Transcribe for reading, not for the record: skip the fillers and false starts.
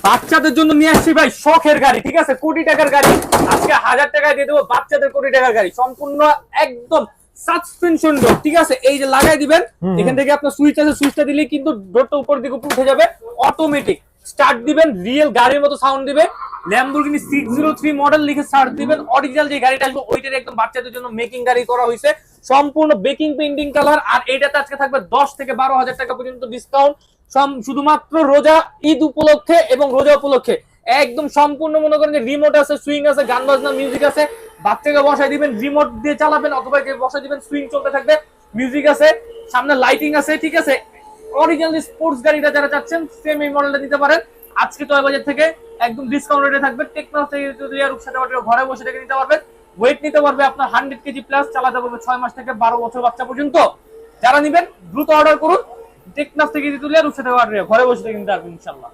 বাচ্চাদের জন্য নিয়ে আসছি ভাই শখের গাড়ি, ঠিক আছে, কোটি টাকার গাড়ি। আজকে 1000 টাকায় দিয়ে দেবো বাচ্চাদের কোটি টাকার গাড়ি, সম্পূর্ণ একদম সাসপেনশন ডোর, ঠিক আছে। এই যে লাগাই দিবেন, এখান থেকে আপনার সুইচ আছে, সুইচটা দিলেই কিন্তু ডোরটা উপর দিকে উঠে যাবে, অটোমেটিক স্টার্ট দিবেন, রিয়েল গাড়ির মতো সাউন্ড দিবে। ল্যাম্বরগিনি 603 মডেল লিখে স্টার্ট দিবেন, অরিজিনাল যে গাড়িটা আসবে ওইটার একদম বাচ্চাদের জন্য মেকিং গাড়ি করা হয়েছে, সম্পূর্ণ বেকিং পেইন্টিং কালার। আর এইটাতে আজকে থাকবে 10 থেকে 12,000 টাকা পর্যন্ত ডিসকাউন্ট, শুধুমাত্র রোজা ঈদ উপলক্ষে এবং রোজা উপলক্ষে। একদম সম্পূর্ণ মনে করেন যে রিমোট আছে, সুইং আছে, গান বাজনা মিউজিক আছে, বাচ্চাকে বসাই দিবেন, রিমোট দিয়ে চালাবেন, অথবা বসাই দিবেন, সুইং চলতে থাকবে, মিউজিক আছে, সামনে লাইটিং আছে, ঠিক আছে। অরিজিনাল স্পোর্টস গাড়িটা যারা চাচ্ছেন সেম এই মডেলটা নিতে পারেন। আজকে টয় বাজার থেকে একদম ডিসকাউন্ট রেটে থাকবে। টেকনোস থেকে রূপসাতে ঘরে বসে থেকে নিতে পারবেন। ওয়েট নিতে পারবে আপনার 100 কেজি প্লাস, চালাতে পারবে 6 মাস থেকে 12 বছর বাচ্চা পর্যন্ত। যারা নিবেন দ্রুত অর্ডার করুন। টেকনাফ থেকে তুলে রূপসাতে ঘরে বসে থেকে নিতে পারবেন ইনশাআল্লাহ।